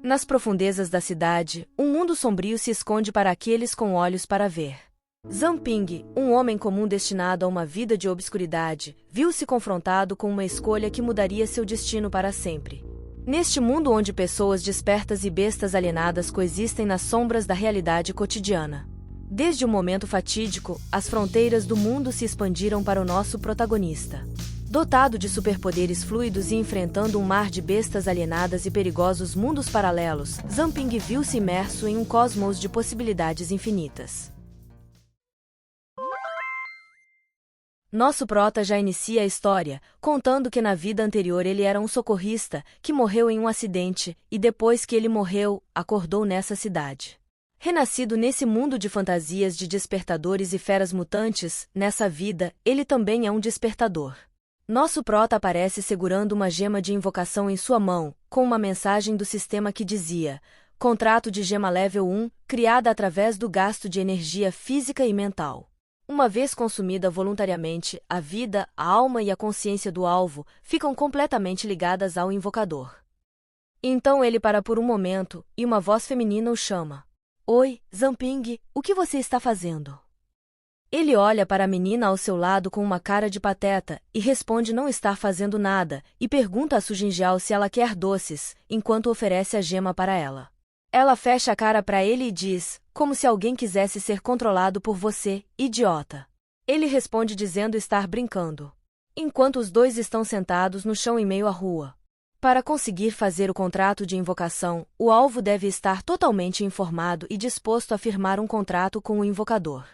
Nas profundezas da cidade, um mundo sombrio se esconde para aqueles com olhos para ver. Zamping, um homem comum destinado a uma vida de obscuridade, viu-se confrontado com uma escolha que mudaria seu destino para sempre. Neste mundo onde pessoas despertas e bestas alienadas coexistem nas sombras da realidade cotidiana. Desde o momento fatídico, as fronteiras do mundo se expandiram para o nosso protagonista. Dotado de superpoderes fluidos e enfrentando um mar de bestas alienadas e perigosos mundos paralelos, Zamping viu-se imerso em um cosmos de possibilidades infinitas. Nosso prota já inicia a história, contando que na vida anterior ele era um socorrista, que morreu em um acidente, e depois que ele morreu, acordou nessa cidade. Renascido nesse mundo de fantasias de despertadores e feras mutantes, nessa vida, ele também é um despertador. Nosso prota aparece segurando uma gema de invocação em sua mão, com uma mensagem do sistema que dizia: contrato de gema level 1, criada através do gasto de energia física e mental. Uma vez consumida voluntariamente, a vida, a alma e a consciência do alvo ficam completamente ligadas ao invocador. Então ele para por um momento, e uma voz feminina o chama. Oi, Zamping, o que você está fazendo? Ele olha para a menina ao seu lado com uma cara de pateta, e responde não estar fazendo nada, e pergunta a Sujinjiao se ela quer doces, enquanto oferece a gema para ela. Ela fecha a cara para ele e diz, como se alguém quisesse ser controlado por você, idiota. Ele responde dizendo estar brincando. Enquanto os dois estão sentados no chão em meio à rua. Para conseguir fazer o contrato de invocação, o alvo deve estar totalmente informado e disposto a firmar um contrato com o invocador.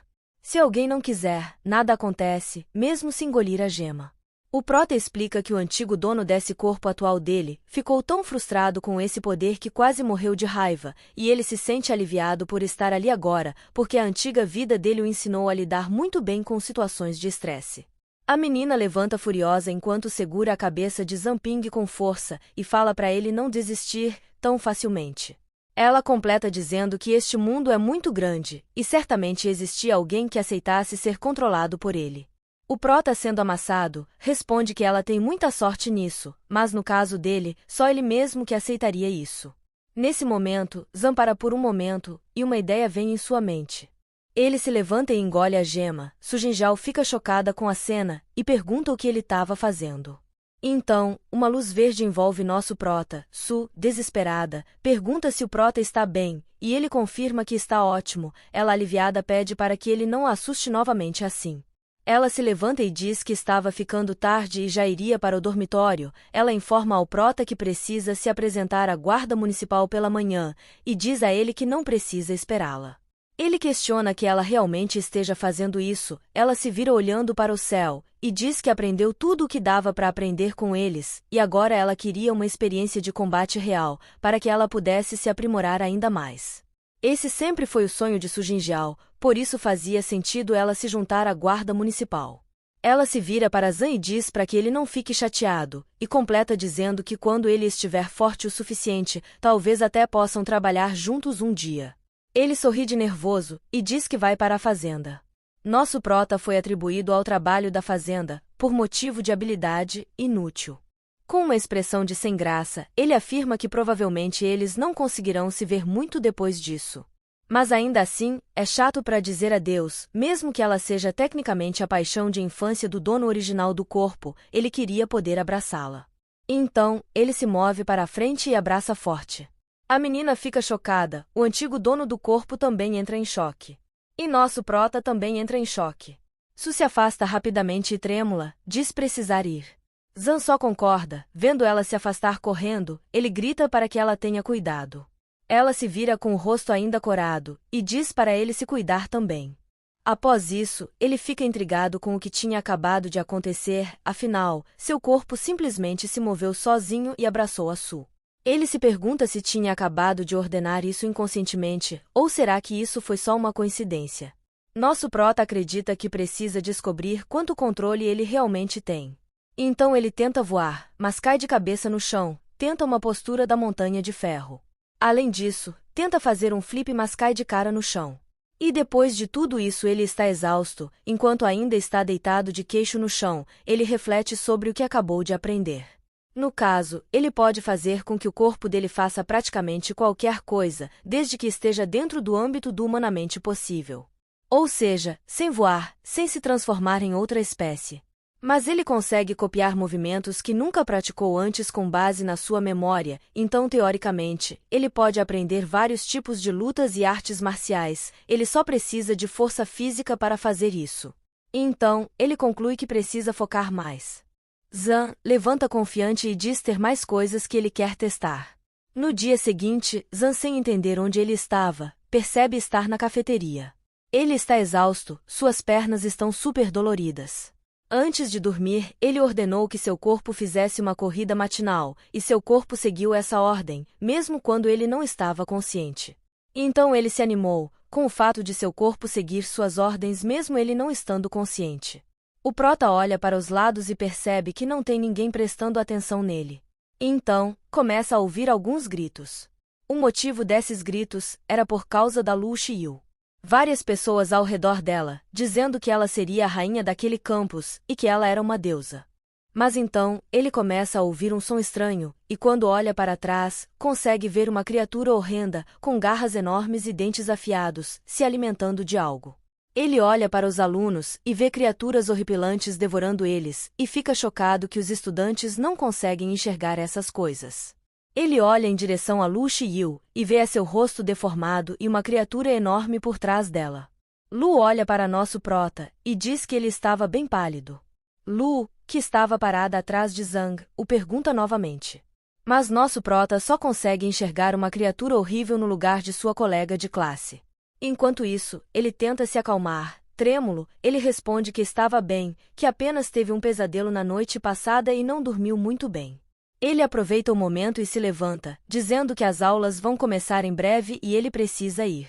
Se alguém não quiser, nada acontece, mesmo se engolir a gema. O prota explica que o antigo dono desse corpo atual dele ficou tão frustrado com esse poder que quase morreu de raiva, e ele se sente aliviado por estar ali agora, porque a antiga vida dele o ensinou a lidar muito bem com situações de estresse. A menina levanta furiosa enquanto segura a cabeça de Zamping com força e fala para ele não desistir tão facilmente. Ela completa dizendo que este mundo é muito grande, e certamente existia alguém que aceitasse ser controlado por ele. O prota, sendo amassado, responde que ela tem muita sorte nisso, mas no caso dele, só ele mesmo que aceitaria isso. Nesse momento, Zan para por um momento, e uma ideia vem em sua mente. Ele se levanta e engole a gema. Sujinjiao fica chocada com a cena, e pergunta o que ele estava fazendo. Então, uma luz verde envolve nosso prota. Su, desesperada, pergunta se o prota está bem, e ele confirma que está ótimo. Ela aliviada pede para que ele não a assuste novamente assim. Ela se levanta e diz que estava ficando tarde e já iria para o dormitório. Ela informa ao prota que precisa se apresentar à guarda municipal pela manhã, e diz a ele que não precisa esperá-la. Ele questiona que ela realmente esteja fazendo isso. Ela se vira olhando para o céu, e diz que aprendeu tudo o que dava para aprender com eles, e agora ela queria uma experiência de combate real, para que ela pudesse se aprimorar ainda mais. Esse sempre foi o sonho de Sujinjiao, por isso fazia sentido ela se juntar à guarda municipal. Ela se vira para Zan e diz para que ele não fique chateado, e completa dizendo que quando ele estiver forte o suficiente, talvez até possam trabalhar juntos um dia. Ele sorri de nervoso, e diz que vai para a fazenda. Nosso prota foi atribuído ao trabalho da fazenda, por motivo de habilidade inútil. Com uma expressão de sem graça, ele afirma que provavelmente eles não conseguirão se ver muito depois disso. Mas ainda assim, é chato para dizer adeus, mesmo que ela seja tecnicamente a paixão de infância do dono original do corpo, ele queria poder abraçá-la. Então, ele se move para a frente e abraça forte. A menina fica chocada, o antigo dono do corpo também entra em choque. E nosso prota também entra em choque. Su se afasta rapidamente e trêmula, diz precisar ir. Zan só concorda, vendo ela se afastar correndo, ele grita para que ela tenha cuidado. Ela se vira com o rosto ainda corado, e diz para ele se cuidar também. Após isso, ele fica intrigado com o que tinha acabado de acontecer, afinal, seu corpo simplesmente se moveu sozinho e abraçou a Su. Ele se pergunta se tinha acabado de ordenar isso inconscientemente, ou será que isso foi só uma coincidência. Nosso prota acredita que precisa descobrir quanto controle ele realmente tem. Então ele tenta voar, mas cai de cabeça no chão, tenta uma postura da montanha de ferro. Além disso, tenta fazer um flip mas cai de cara no chão. E depois de tudo isso ele está exausto, enquanto ainda está deitado de queixo no chão, ele reflete sobre o que acabou de aprender. No caso, ele pode fazer com que o corpo dele faça praticamente qualquer coisa, desde que esteja dentro do âmbito do humanamente possível. Ou seja, sem voar, sem se transformar em outra espécie. Mas ele consegue copiar movimentos que nunca praticou antes com base na sua memória, então teoricamente, ele pode aprender vários tipos de lutas e artes marciais, ele só precisa de força física para fazer isso. Então, ele conclui que precisa focar mais. Zan levanta confiante e diz ter mais coisas que ele quer testar. No dia seguinte, Zan, sem entender onde ele estava, percebe estar na cafeteria. Ele está exausto, suas pernas estão super doloridas. Antes de dormir, ele ordenou que seu corpo fizesse uma corrida matinal, e seu corpo seguiu essa ordem, mesmo quando ele não estava consciente. Então ele se animou, com o fato de seu corpo seguir suas ordens mesmo ele não estando consciente. O prota olha para os lados e percebe que não tem ninguém prestando atenção nele. Então, começa a ouvir alguns gritos. O motivo desses gritos era por causa da Lu Xiyu. Várias pessoas ao redor dela, dizendo que ela seria a rainha daquele campus e que ela era uma deusa. Mas então, ele começa a ouvir um som estranho, e quando olha para trás, consegue ver uma criatura horrenda, com garras enormes e dentes afiados, se alimentando de algo. Ele olha para os alunos e vê criaturas horripilantes devorando eles, e fica chocado que os estudantes não conseguem enxergar essas coisas. Ele olha em direção a Lu Xiyu, e vê seu rosto deformado e uma criatura enorme por trás dela. Lu olha para nosso prota, e diz que ele estava bem pálido. Lu, que estava parada atrás de Zhang, o pergunta novamente. Mas nosso prota só consegue enxergar uma criatura horrível no lugar de sua colega de classe. Enquanto isso, ele tenta se acalmar. Trêmulo, ele responde que estava bem, que apenas teve um pesadelo na noite passada e não dormiu muito bem. Ele aproveita o momento e se levanta, dizendo que as aulas vão começar em breve e ele precisa ir.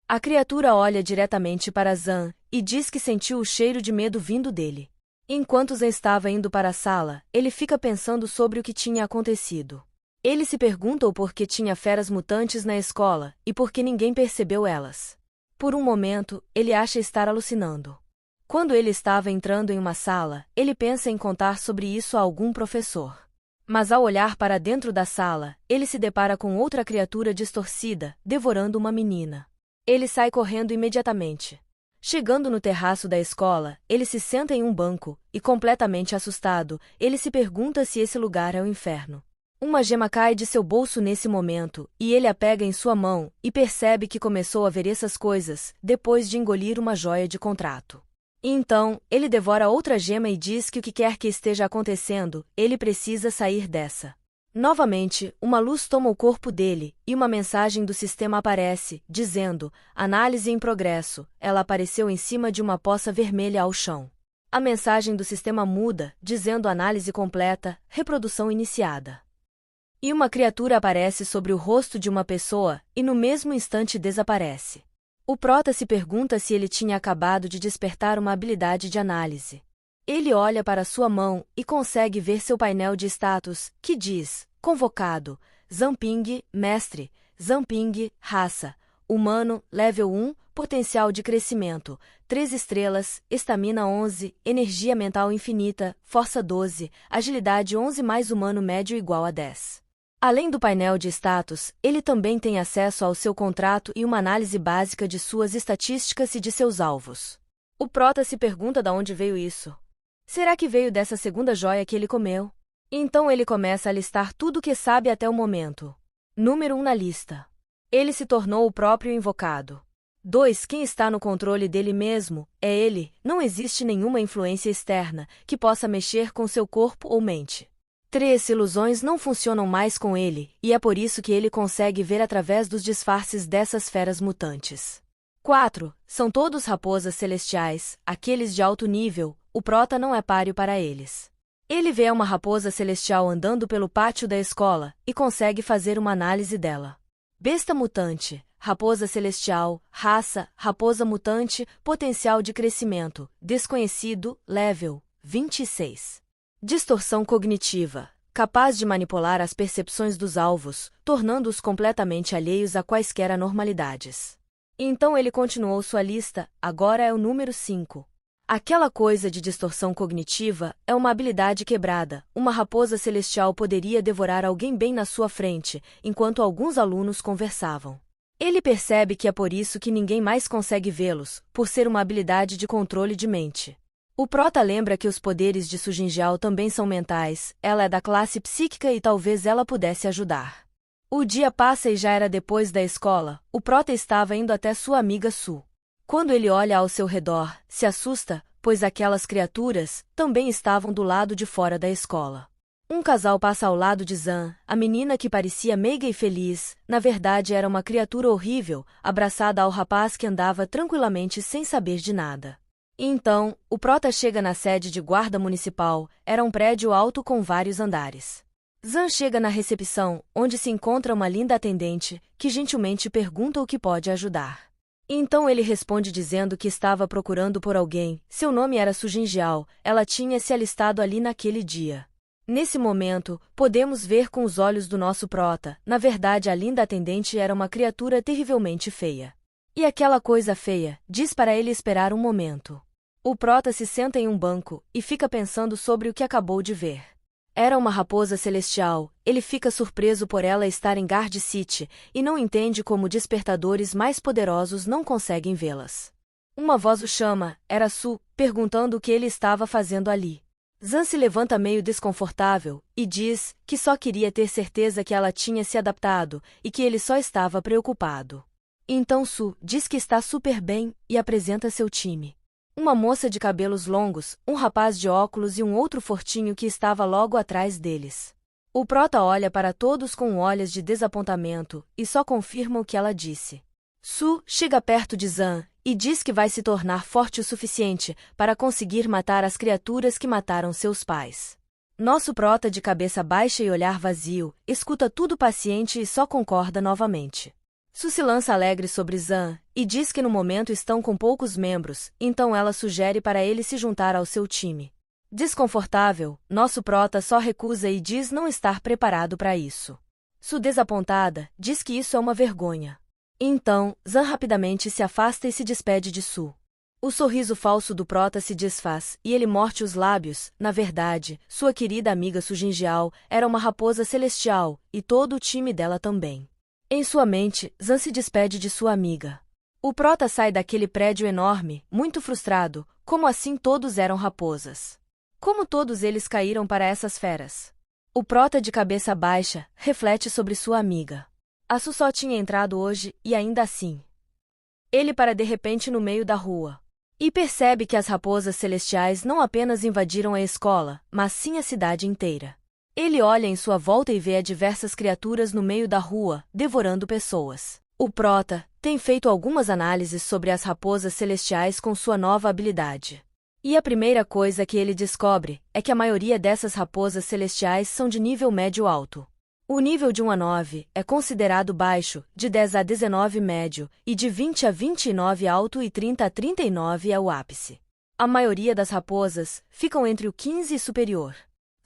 A criatura olha diretamente para Zan e diz que sentiu o cheiro de medo vindo dele. Enquanto Zan estava indo para a sala, ele fica pensando sobre o que tinha acontecido. Ele se pergunta o porquê tinha feras mutantes na escola e por que ninguém percebeu elas. Por um momento, ele acha estar alucinando. Quando ele estava entrando em uma sala, ele pensa em contar sobre isso a algum professor. Mas ao olhar para dentro da sala, ele se depara com outra criatura distorcida, devorando uma menina. Ele sai correndo imediatamente. Chegando no terraço da escola, ele se senta em um banco, e completamente assustado, ele se pergunta se esse lugar é o inferno. Uma gema cai de seu bolso nesse momento, e ele a pega em sua mão, e percebe que começou a ver essas coisas, depois de engolir uma joia de contrato. Então, ele devora outra gema e diz que o que quer que esteja acontecendo, ele precisa sair dessa. Novamente, uma luz toma o corpo dele, e uma mensagem do sistema aparece, dizendo, análise em progresso, ela apareceu em cima de uma poça vermelha ao chão. A mensagem do sistema muda, dizendo análise completa, reprodução iniciada. E uma criatura aparece sobre o rosto de uma pessoa, e no mesmo instante desaparece. O prota se pergunta se ele tinha acabado de despertar uma habilidade de análise. Ele olha para sua mão e consegue ver seu painel de status, que diz, convocado, Zanping, mestre, Zanping, raça, humano, level 1, potencial de crescimento, 3 estrelas, estamina 11, energia mental infinita, força 12, agilidade 11 mais humano médio igual a 10. Além do painel de status, ele também tem acesso ao seu contrato e uma análise básica de suas estatísticas e de seus alvos. O prota se pergunta de onde veio isso. Será que veio dessa segunda joia que ele comeu? Então ele começa a listar tudo o que sabe até o momento. Número 1 na lista. Ele se tornou o próprio invocado. 2. Quem está no controle dele mesmo, é ele, não existe nenhuma influência externa que possa mexer com seu corpo ou mente. 3. Ilusões não funcionam mais com ele, e é por isso que ele consegue ver através dos disfarces dessas feras mutantes. 4. São todos raposas celestiais, aqueles de alto nível, o prota não é páreo para eles. Ele vê uma raposa celestial andando pelo pátio da escola, e consegue fazer uma análise dela. Besta mutante, raposa celestial, raça, raposa mutante, potencial de crescimento, desconhecido, level, 26. Distorção cognitiva, capaz de manipular as percepções dos alvos, tornando-os completamente alheios a quaisquer anormalidades. Então ele continuou sua lista, agora é o número 5. Aquela coisa de distorção cognitiva é uma habilidade quebrada. Uma raposa celestial poderia devorar alguém bem na sua frente, enquanto alguns alunos conversavam. Ele percebe que é por isso que ninguém mais consegue vê-los, por ser uma habilidade de controle de mente. O prota lembra que os poderes de Su Jinjiao também são mentais, ela é da classe psíquica e talvez ela pudesse ajudar. O dia passa e já era depois da escola, o prota estava indo até sua amiga Su. Quando ele olha ao seu redor, se assusta, pois aquelas criaturas também estavam do lado de fora da escola. Um casal passa ao lado de Zan, a menina que parecia meiga e feliz, na verdade era uma criatura horrível, abraçada ao rapaz que andava tranquilamente sem saber de nada. E então, o prota chega na sede de guarda municipal, era um prédio alto com vários andares. Zan chega na recepção, onde se encontra uma linda atendente, que gentilmente pergunta o que pode ajudar. Então ele responde dizendo que estava procurando por alguém, seu nome era Su Jinjiao, ela tinha se alistado ali naquele dia. Nesse momento, podemos ver com os olhos do nosso prota, na verdade a linda atendente era uma criatura terrivelmente feia. E aquela coisa feia, diz para ele esperar um momento. O prota se senta em um banco, e fica pensando sobre o que acabou de ver. Era uma raposa celestial, ele fica surpreso por ela estar em Guard City, e não entende como despertadores mais poderosos não conseguem vê-las. Uma voz o chama, era Su, perguntando o que ele estava fazendo ali. Zan se levanta meio desconfortável, e diz que só queria ter certeza que ela tinha se adaptado, e que ele só estava preocupado. Então Su diz que está super bem, e apresenta seu time. Uma moça de cabelos longos, um rapaz de óculos e um outro fortinho que estava logo atrás deles. O prota olha para todos com olhos de desapontamento, e só confirma o que ela disse. Su chega perto de Zan, e diz que vai se tornar forte o suficiente para conseguir matar as criaturas que mataram seus pais. Nosso prota de cabeça baixa e olhar vazio, escuta tudo paciente e só concorda novamente. Su se lança alegre sobre Zan, e diz que no momento estão com poucos membros, então ela sugere para ele se juntar ao seu time. Desconfortável, nosso prota só recusa e diz não estar preparado para isso. Su, desapontada, diz que isso é uma vergonha. Então, Zan rapidamente se afasta e se despede de Su. O sorriso falso do prota se desfaz, e ele morde os lábios. Na verdade, sua querida amiga Su Jinjiao era uma raposa celestial, e todo o time dela também. Em sua mente, Zan se despede de sua amiga. O prota sai daquele prédio enorme, muito frustrado, como assim todos eram raposas? Como todos eles caíram para essas feras? O prota de cabeça baixa reflete sobre sua amiga. A Su só tinha entrado hoje, e ainda assim. Ele para de repente no meio da rua. E percebe que as raposas celestiais não apenas invadiram a escola, mas sim a cidade inteira. Ele olha em sua volta e vê diversas criaturas no meio da rua, devorando pessoas. O prota tem feito algumas análises sobre as raposas celestiais com sua nova habilidade. E a primeira coisa que ele descobre é que a maioria dessas raposas celestiais são de nível médio-alto. O nível de 1 a 9 é considerado baixo, de 10 a 19 médio, e de 20 a 29 alto e 30 a 39 é o ápice. A maioria das raposas ficam entre o 15 e superior.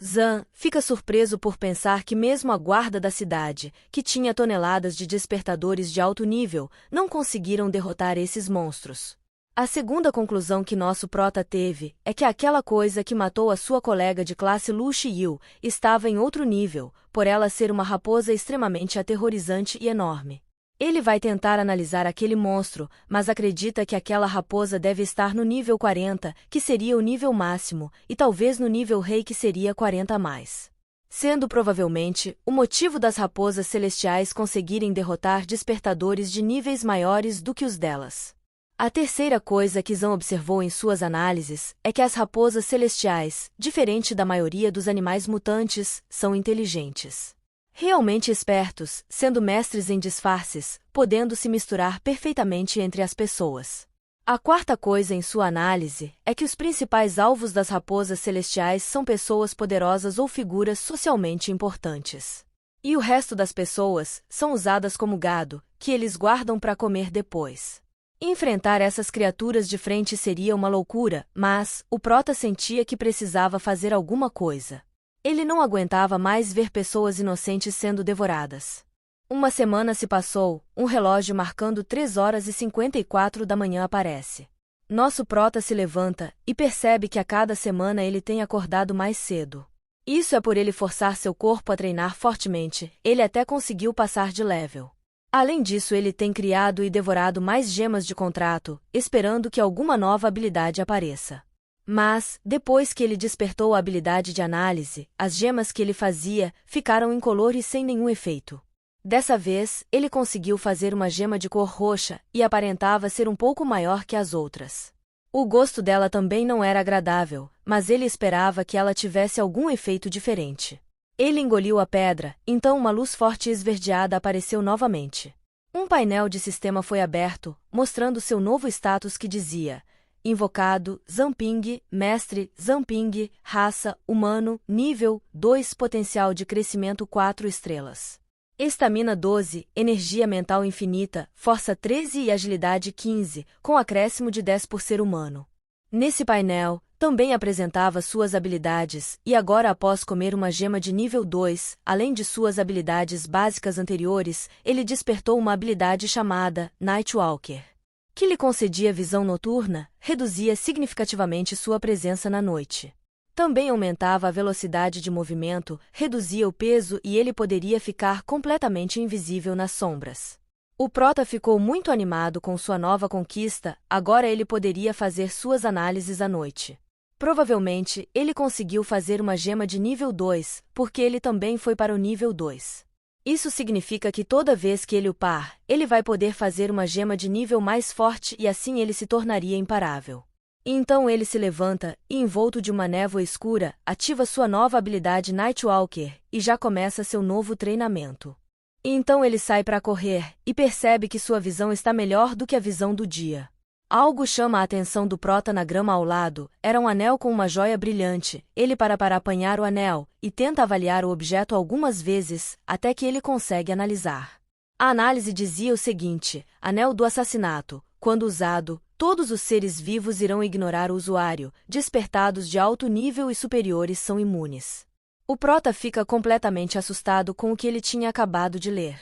Zan fica surpreso por pensar que mesmo a guarda da cidade, que tinha toneladas de despertadores de alto nível, não conseguiram derrotar esses monstros. A segunda conclusão que nosso prota teve é que aquela coisa que matou a sua colega de classe Lu Xiyu estava em outro nível, por ela ser uma raposa extremamente aterrorizante e enorme. Ele vai tentar analisar aquele monstro, mas acredita que aquela raposa deve estar no nível 40, que seria o nível máximo, e talvez no nível rei, que seria 40 a mais. Sendo provavelmente o motivo das raposas celestiais conseguirem derrotar despertadores de níveis maiores do que os delas. A terceira coisa que Zan observou em suas análises é que as raposas celestiais, diferente da maioria dos animais mutantes, são inteligentes. Realmente espertos, sendo mestres em disfarces, podendo se misturar perfeitamente entre as pessoas. A quarta coisa em sua análise é que os principais alvos das raposas celestiais são pessoas poderosas ou figuras socialmente importantes. E o resto das pessoas são usadas como gado, que eles guardam para comer depois. Enfrentar essas criaturas de frente seria uma loucura, mas o prota sentia que precisava fazer alguma coisa. Ele não aguentava mais ver pessoas inocentes sendo devoradas. Uma semana se passou, um relógio marcando 3 horas e 54 da manhã aparece. Nosso prota se levanta e percebe que a cada semana ele tem acordado mais cedo. Isso é por ele forçar seu corpo a treinar fortemente, ele até conseguiu passar de level. Além disso, ele tem criado e devorado mais gemas de contrato, esperando que alguma nova habilidade apareça. Mas, depois que ele despertou a habilidade de análise, as gemas que ele fazia ficaram incolores sem nenhum efeito. Dessa vez, ele conseguiu fazer uma gema de cor roxa e aparentava ser um pouco maior que as outras. O gosto dela também não era agradável, mas ele esperava que ela tivesse algum efeito diferente. Ele engoliu a pedra, então uma luz forte e esverdeada apareceu novamente. Um painel de sistema foi aberto, mostrando seu novo status que dizia: Invocado, Zamping, Mestre, Zamping, Raça, Humano, Nível 2, Potencial de Crescimento 4 estrelas. Estamina 12, Energia Mental Infinita, Força 13 e Agilidade 15, com acréscimo de 10 por ser humano. Nesse painel, também apresentava suas habilidades, e agora após comer uma gema de nível 2, além de suas habilidades básicas anteriores, ele despertou uma habilidade chamada Nightwalker, que lhe concedia visão noturna, reduzia significativamente sua presença na noite. Também aumentava a velocidade de movimento, reduzia o peso e ele poderia ficar completamente invisível nas sombras. O prota ficou muito animado com sua nova conquista, agora ele poderia fazer suas análises à noite. Provavelmente, ele conseguiu fazer uma gema de nível 2, porque ele também foi para o nível 2. Isso significa que toda vez que ele upar, ele vai poder fazer uma gema de nível mais forte e assim ele se tornaria imparável. Então ele se levanta e, envolto de uma névoa escura, ativa sua nova habilidade Nightwalker e já começa seu novo treinamento. Então ele sai para correr e percebe que sua visão está melhor do que a visão do dia. Algo chama a atenção do prota na grama ao lado, era um anel com uma joia brilhante. Ele para apanhar o anel e tenta avaliar o objeto algumas vezes, até que ele consegue analisar. A análise dizia o seguinte: anel do assassinato. Quando usado, todos os seres vivos irão ignorar o usuário, despertados de alto nível e superiores são imunes. O prota fica completamente assustado com o que ele tinha acabado de ler.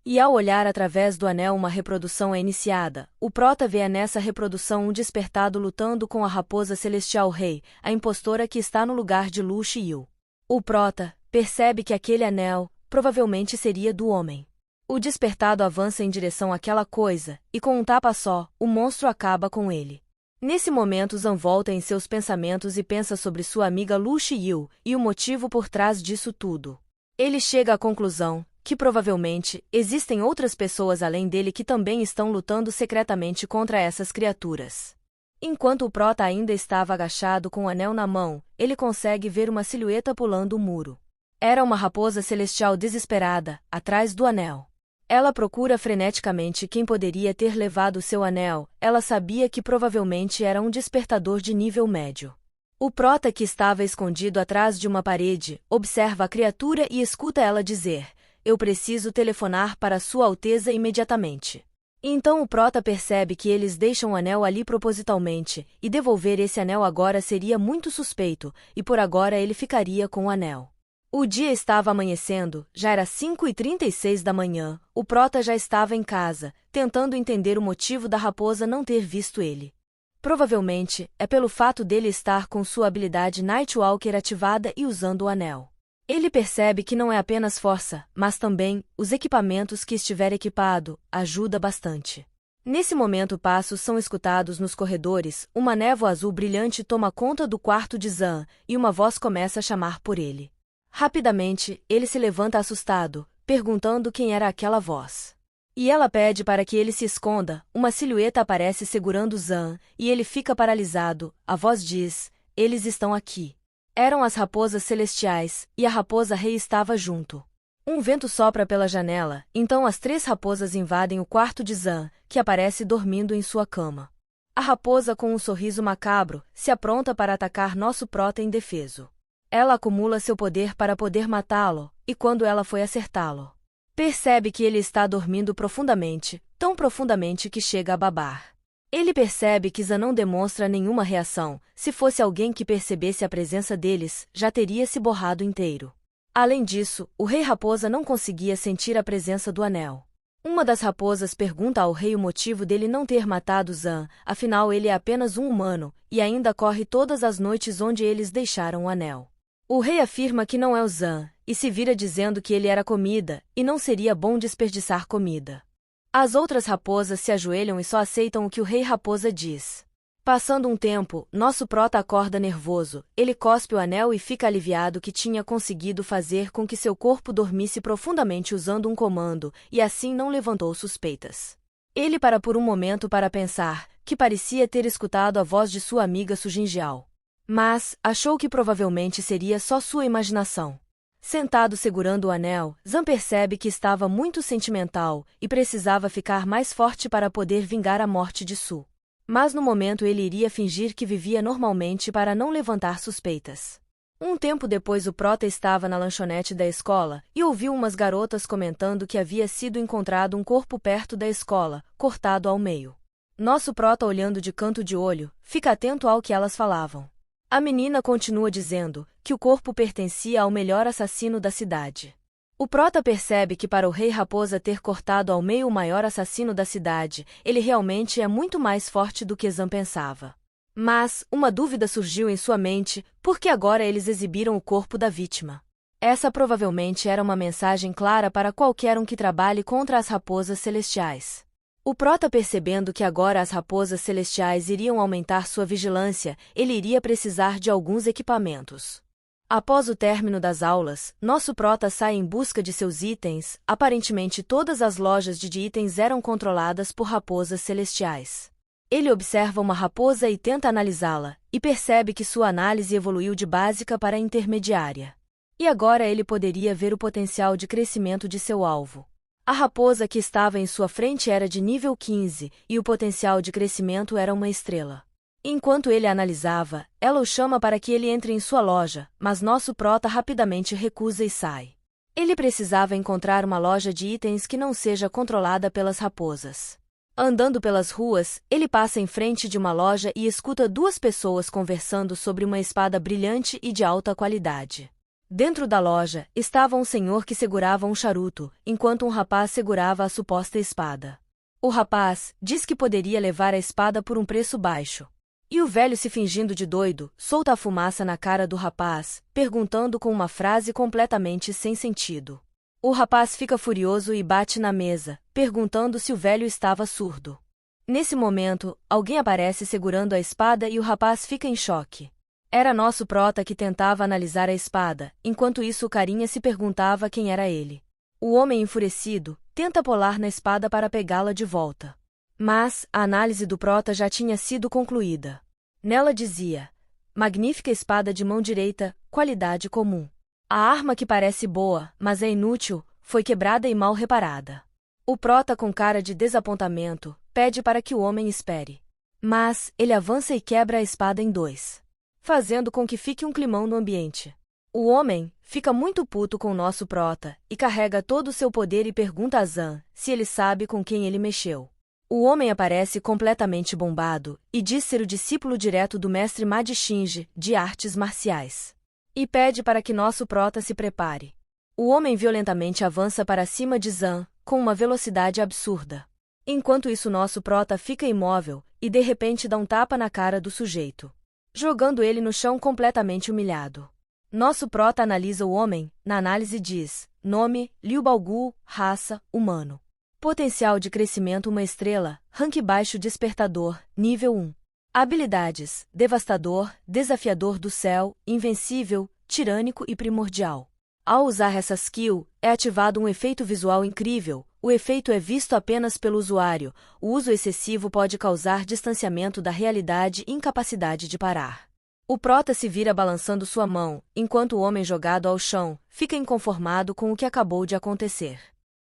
E ao olhar através do anel uma reprodução é iniciada, o prota vê nessa reprodução um despertado lutando com a raposa celestial rei, a impostora que está no lugar de Lu Xiu. O prota percebe que aquele anel provavelmente seria do homem. O despertado avança em direção àquela coisa, e com um tapa só, o monstro acaba com ele. Nesse momento Zan volta em seus pensamentos e pensa sobre sua amiga Lu Xiu e o motivo por trás disso tudo. Ele chega à conclusão que provavelmente existem outras pessoas além dele que também estão lutando secretamente contra essas criaturas. Enquanto o prota ainda estava agachado com o anel na mão, ele consegue ver uma silhueta pulando o muro. Era uma raposa celestial desesperada, atrás do anel. Ela procura freneticamente quem poderia ter levado seu anel, ela sabia que provavelmente era um despertador de nível médio. O prota que estava escondido atrás de uma parede, observa a criatura e escuta ela dizer: "Eu preciso telefonar para Sua Alteza imediatamente." Então o prota percebe que eles deixam o anel ali propositalmente, e devolver esse anel agora seria muito suspeito, e por agora ele ficaria com o anel. O dia estava amanhecendo, já era 5h36 da manhã, o prota já estava em casa, tentando entender o motivo da raposa não ter visto ele. Provavelmente, é pelo fato dele estar com sua habilidade Nightwalker ativada e usando o anel. Ele percebe que não é apenas força, mas também, os equipamentos que estiver equipado, ajuda bastante. Nesse momento passos são escutados nos corredores, uma névoa azul brilhante toma conta do quarto de Zan, e uma voz começa a chamar por ele. Rapidamente, ele se levanta assustado, perguntando quem era aquela voz. E ela pede para que ele se esconda, uma silhueta aparece segurando Zan, e ele fica paralisado. A voz diz: "Eles estão aqui." Eram as raposas celestiais, e a raposa rei estava junto. Um vento sopra pela janela, então as 3 raposas invadem o quarto de Zan, que aparece dormindo em sua cama. A raposa com um sorriso macabro, se apronta para atacar nosso prota indefeso. Ela acumula seu poder para poder matá-lo, e quando ela foi acertá-lo, percebe que ele está dormindo profundamente, tão profundamente que chega a babar. Ele percebe que Zan não demonstra nenhuma reação, se fosse alguém que percebesse a presença deles, já teria se borrado inteiro. Além disso, o rei raposa não conseguia sentir a presença do anel. Uma das raposas pergunta ao rei o motivo dele não ter matado Zan, afinal ele é apenas um humano, e ainda corre todas as noites onde eles deixaram o anel. O rei afirma que não é o Zan, e se vira dizendo que ele era comida, e não seria bom desperdiçar comida. As outras raposas se ajoelham e só aceitam o que o rei raposa diz. Passando um tempo, nosso prota acorda nervoso, ele cospe o anel e fica aliviado que tinha conseguido fazer com que seu corpo dormisse profundamente usando um comando, e assim não levantou suspeitas. Ele para por um momento para pensar, que parecia ter escutado a voz de sua amiga Sujinjiao. Mas, achou que provavelmente seria só sua imaginação. Sentado segurando o anel, Zan percebe que estava muito sentimental, e precisava ficar mais forte para poder vingar a morte de Su. Mas no momento ele iria fingir que vivia normalmente para não levantar suspeitas. Um tempo depois o prota estava na lanchonete da escola, e ouviu umas garotas comentando que havia sido encontrado um corpo perto da escola, cortado ao meio. Nosso prota olhando de canto de olho, fica atento ao que elas falavam. A menina continua dizendo que o corpo pertencia ao melhor assassino da cidade. O prota percebe que para o rei raposa ter cortado ao meio o maior assassino da cidade, ele realmente é muito mais forte do que Zan pensava. Mas, uma dúvida surgiu em sua mente, porque agora eles exibiram o corpo da vítima. Essa provavelmente era uma mensagem clara para qualquer um que trabalhe contra as raposas celestiais. O prota percebendo que agora as raposas celestiais iriam aumentar sua vigilância, ele iria precisar de alguns equipamentos. Após o término das aulas, nosso prota sai em busca de seus itens, aparentemente todas as lojas de itens eram controladas por raposas celestiais. Ele observa uma raposa e tenta analisá-la, e percebe que sua análise evoluiu de básica para intermediária. E agora ele poderia ver o potencial de crescimento de seu alvo. A raposa que estava em sua frente era de nível 15, e o potencial de crescimento era uma estrela. Enquanto ele a analisava, ela o chama para que ele entre em sua loja, mas nosso prota rapidamente recusa e sai. Ele precisava encontrar uma loja de itens que não seja controlada pelas raposas. Andando pelas ruas, ele passa em frente de uma loja e escuta duas pessoas conversando sobre uma espada brilhante e de alta qualidade. Dentro da loja, estava um senhor que segurava um charuto, enquanto um rapaz segurava a suposta espada. O rapaz diz que poderia levar a espada por um preço baixo. E o velho, se fingindo de doido, solta a fumaça na cara do rapaz, perguntando com uma frase completamente sem sentido. O rapaz fica furioso e bate na mesa, perguntando se o velho estava surdo. Nesse momento, alguém aparece segurando a espada e o rapaz fica em choque. Era nosso prota que tentava analisar a espada, enquanto isso o carinha se perguntava quem era ele. O homem enfurecido tenta pular na espada para pegá-la de volta. Mas, a análise do prota já tinha sido concluída. Nela dizia: magnífica espada de mão direita, qualidade comum. A arma que parece boa, mas é inútil, foi quebrada e mal reparada. O prota, com cara de desapontamento, pede para que o homem espere. Mas, ele avança e quebra a espada em dois, fazendo com que fique um climão no ambiente. O homem fica muito puto com o nosso prota, e carrega todo o seu poder e pergunta a Zan se ele sabe com quem ele mexeu. O homem aparece completamente bombado, e diz ser o discípulo direto do mestre Madi Shinji, de artes marciais. E pede para que nosso prota se prepare. O homem violentamente avança para cima de Zan, com uma velocidade absurda. Enquanto isso nosso prota fica imóvel, e de repente dá um tapa na cara do sujeito, jogando ele no chão completamente humilhado. Nosso prota analisa o homem, na análise diz: nome, Liu Baogu, raça, humano. Potencial de crescimento uma estrela, rank baixo despertador, nível 1. Habilidades: devastador, desafiador do céu, invencível, tirânico e primordial. Ao usar essa skill, é ativado um efeito visual incrível. O efeito é visto apenas pelo usuário. O uso excessivo pode causar distanciamento da realidade e incapacidade de parar. O prota se vira balançando sua mão, enquanto o homem jogado ao chão fica inconformado com o que acabou de acontecer.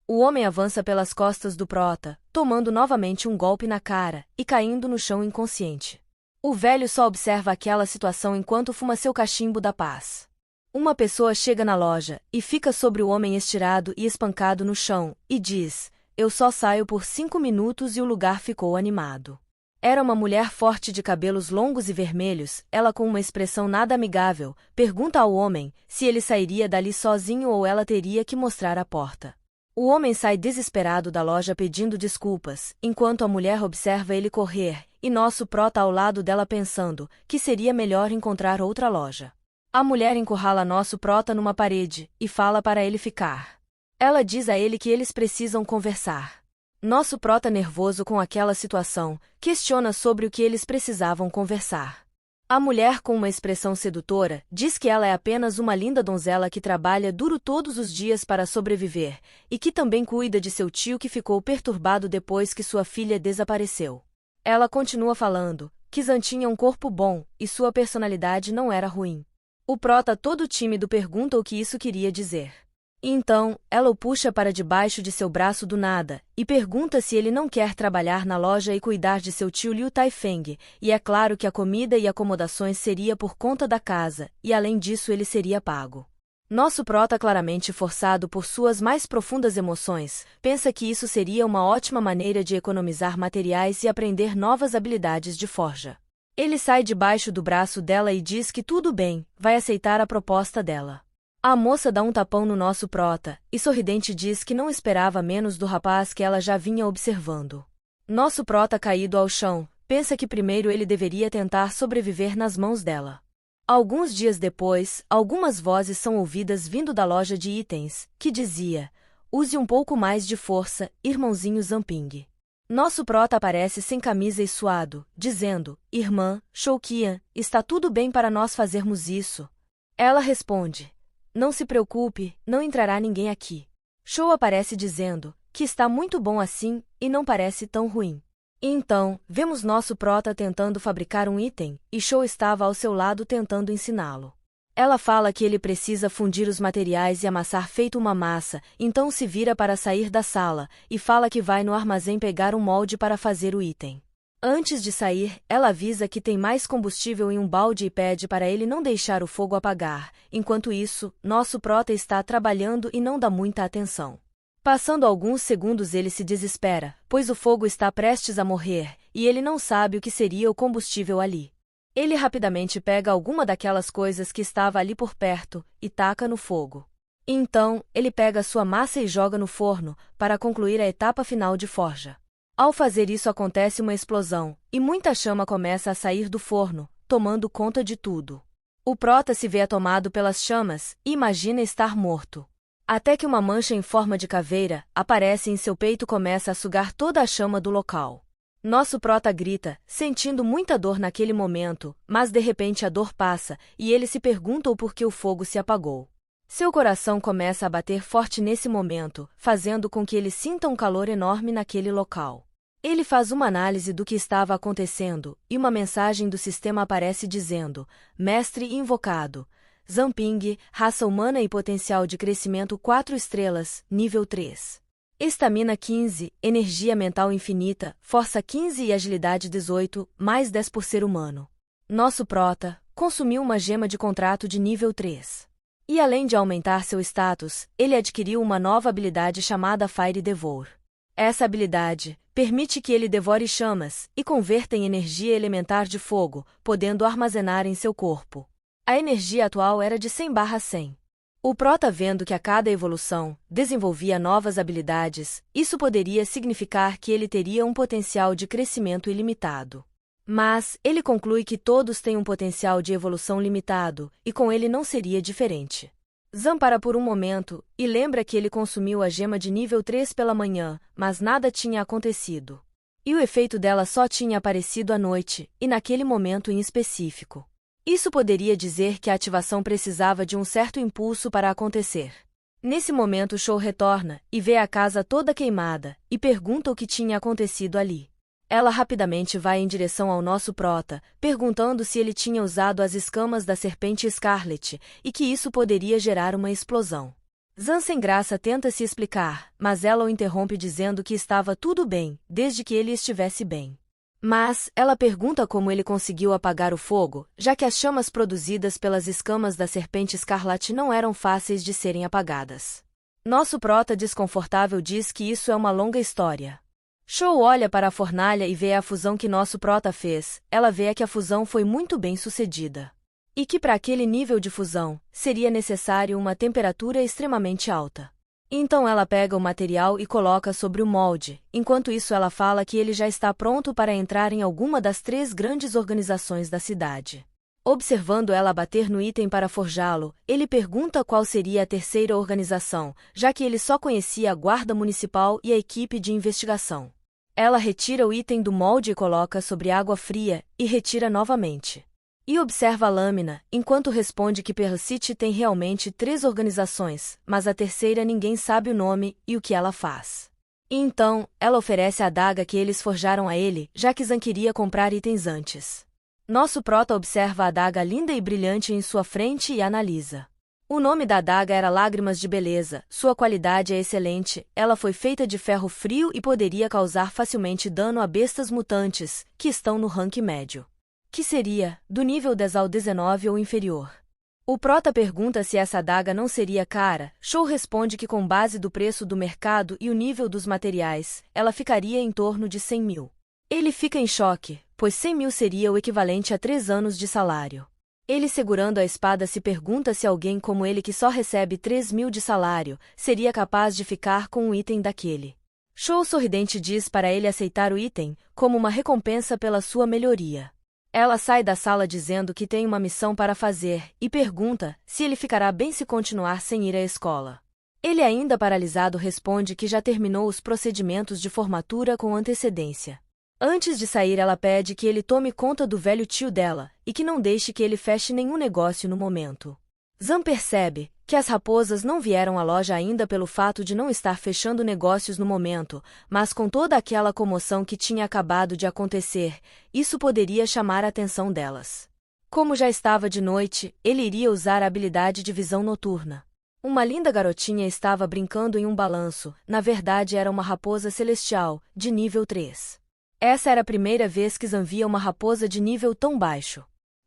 O homem avança pelas costas do prota, tomando novamente um golpe na cara e caindo no chão inconsciente. O velho só observa aquela situação enquanto fuma seu cachimbo da paz. Uma pessoa chega na loja e fica sobre o homem estirado e espancado no chão, e diz: eu só saio por 5 minutos, e o lugar ficou animado. Era uma mulher forte de cabelos longos e vermelhos, ela com uma expressão nada amigável, pergunta ao homem se ele sairia dali sozinho ou ela teria que mostrar a porta. O homem sai desesperado da loja pedindo desculpas, enquanto a mulher observa ele correr, e nosso prota ao lado dela pensando que seria melhor encontrar outra loja. A mulher encurrala nosso prota numa parede e fala para ele ficar. Ela diz a ele que eles precisam conversar. Nosso prota, nervoso com aquela situação, questiona sobre o que eles precisavam conversar. A mulher, com uma expressão sedutora, diz que ela é apenas uma linda donzela que trabalha duro todos os dias para sobreviver, e que também cuida de seu tio que ficou perturbado depois que sua filha desapareceu. Ela continua falando que Zan tinha um corpo bom e sua personalidade não era ruim. O prota, todo tímido, pergunta o que isso queria dizer. Então, ela o puxa para debaixo de seu braço do nada, e pergunta se ele não quer trabalhar na loja e cuidar de seu tio Liu Taifeng, e é claro que a comida e acomodações seria por conta da casa, e além disso ele seria pago. Nosso prota, claramente forçado por suas mais profundas emoções, pensa que isso seria uma ótima maneira de economizar materiais e aprender novas habilidades de forja. Ele sai debaixo do braço dela e diz que tudo bem, vai aceitar a proposta dela. A moça dá um tapão no nosso prota, e sorridente diz que não esperava menos do rapaz que ela já vinha observando. Nosso prota, caído ao chão, pensa que primeiro ele deveria tentar sobreviver nas mãos dela. Alguns dias depois, algumas vozes são ouvidas vindo da loja de itens, que dizia: use um pouco mais de força, irmãozinho Zamping. Nosso prota aparece sem camisa e suado, dizendo: irmã, Shouqian, está tudo bem para nós fazermos isso? Ela responde: não se preocupe, não entrará ninguém aqui. Shou aparece dizendo que está muito bom assim e não parece tão ruim. Então, vemos nosso prota tentando fabricar um item, e Shou estava ao seu lado tentando ensiná-lo. Ela fala que ele precisa fundir os materiais e amassar feito uma massa, então se vira para sair da sala, e fala que vai no armazém pegar um molde para fazer o item. Antes de sair, ela avisa que tem mais combustível em um balde e pede para ele não deixar o fogo apagar. Enquanto isso, nosso prota está trabalhando e não dá muita atenção. Passando alguns segundos ele se desespera, pois o fogo está prestes a morrer, e ele não sabe o que seria o combustível ali. Ele rapidamente pega alguma daquelas coisas que estava ali por perto, e taca no fogo. Então, ele pega sua massa e joga no forno, para concluir a etapa final de forja. Ao fazer isso acontece uma explosão, e muita chama começa a sair do forno, tomando conta de tudo. O prota se vê tomado pelas chamas, e imagina estar morto. Até que uma mancha em forma de caveira aparece em seu peito e começa a sugar toda a chama do local. Nosso prota grita, sentindo muita dor naquele momento, mas de repente a dor passa, e ele se pergunta o porquê o fogo se apagou. Seu coração começa a bater forte nesse momento, fazendo com que ele sinta um calor enorme naquele local. Ele faz uma análise do que estava acontecendo, e uma mensagem do sistema aparece dizendo: Mestre invocado. Zamping, raça humana e potencial de crescimento 4 estrelas, nível 3. Estamina 15, energia mental infinita, força 15 e agilidade 18, mais 10 por ser humano. Nosso prota consumiu uma gema de contrato de nível 3. E além de aumentar seu status, ele adquiriu uma nova habilidade chamada Fire Devour. Essa habilidade permite que ele devore chamas e converta em energia elementar de fogo, podendo armazenar em seu corpo. A energia atual era de 100/100. O prota, vendo que a cada evolução desenvolvia novas habilidades, isso poderia significar que ele teria um potencial de crescimento ilimitado. Mas ele conclui que todos têm um potencial de evolução limitado, e com ele não seria diferente. Zan para por um momento, e lembra que ele consumiu a gema de nível 3 pela manhã, mas nada tinha acontecido. E o efeito dela só tinha aparecido à noite, e naquele momento em específico. Isso poderia dizer que a ativação precisava de um certo impulso para acontecer. Nesse momento Shou retorna, e vê a casa toda queimada, e pergunta o que tinha acontecido ali. Ela rapidamente vai em direção ao nosso prota, perguntando se ele tinha usado as escamas da serpente Scarlet, e que isso poderia gerar uma explosão. Zan sem graça tenta se explicar, mas ela o interrompe dizendo que estava tudo bem, desde que ele estivesse bem. Mas, ela pergunta como ele conseguiu apagar o fogo, já que as chamas produzidas pelas escamas da serpente escarlate não eram fáceis de serem apagadas. Nosso prota desconfortável diz que isso é uma longa história. Shou olha para a fornalha e vê a fusão que nosso prota fez. Ela vê que a fusão foi muito bem sucedida. E que para aquele nível de fusão, seria necessário uma temperatura extremamente alta. Então ela pega o material e coloca sobre o molde, enquanto isso ela fala que ele já está pronto para entrar em alguma das 3 grandes organizações da cidade. Observando ela bater no item para forjá-lo, ele pergunta qual seria a terceira organização, já que ele só conhecia a Guarda Municipal e a equipe de investigação. Ela retira o item do molde e coloca sobre água fria, e retira novamente. E observa a lâmina, enquanto responde que Pearl City tem realmente 3 organizações, mas a terceira ninguém sabe o nome e o que ela faz. E então, ela oferece a adaga que eles forjaram a ele, já que Zan queria comprar itens antes. Nosso prota observa a adaga linda e brilhante em sua frente e analisa. O nome da adaga era Lágrimas de Beleza, sua qualidade é excelente, ela foi feita de ferro frio e poderia causar facilmente dano a bestas mutantes, que estão no rank médio. Que seria, do nível 10 ao 19 ou inferior. O prota pergunta se essa adaga não seria cara, Shaw responde que com base do preço do mercado e o nível dos materiais, ela ficaria em torno de 100 mil. Ele fica em choque, pois 100 mil seria o equivalente a 3 anos de salário. Ele segurando a espada se pergunta se alguém como ele que só recebe 3 mil de salário, seria capaz de ficar com um item daquele. Shaw sorridente diz para ele aceitar o item, como uma recompensa pela sua melhoria. Ela sai da sala dizendo que tem uma missão para fazer, e pergunta se ele ficará bem se continuar sem ir à escola. Ele ainda paralisado responde que já terminou os procedimentos de formatura com antecedência. Antes de sair ela pede que ele tome conta do velho tio dela, e que não deixe que ele feche nenhum negócio no momento. Zan percebe que as raposas não vieram à loja ainda pelo fato de não estar fechando negócios no momento, mas com toda aquela comoção que tinha acabado de acontecer, isso poderia chamar a atenção delas. Como já estava de noite, ele iria usar a habilidade de visão noturna. Uma linda garotinha estava brincando em um balanço, na verdade era uma raposa celestial, de nível 3. Essa era a primeira vez que Zan via uma raposa de nível tão baixo.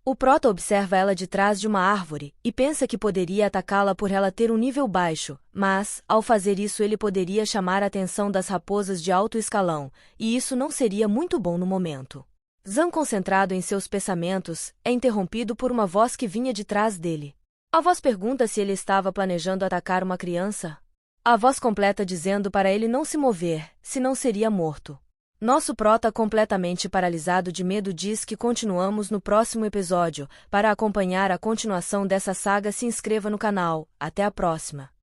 O prota observa ela de trás de uma árvore, e pensa que poderia atacá-la por ela ter um nível baixo, mas, ao fazer isso ele poderia chamar a atenção das raposas de alto escalão, e isso não seria muito bom no momento. Zan concentrado em seus pensamentos, é interrompido por uma voz que vinha de trás dele. A voz pergunta se ele estava planejando atacar uma criança. A voz completa dizendo para ele não se mover, senão seria morto. Nosso prota completamente paralisado de medo diz que continuamos no próximo episódio. Para acompanhar a continuação dessa saga se inscreva no canal. Até a próxima.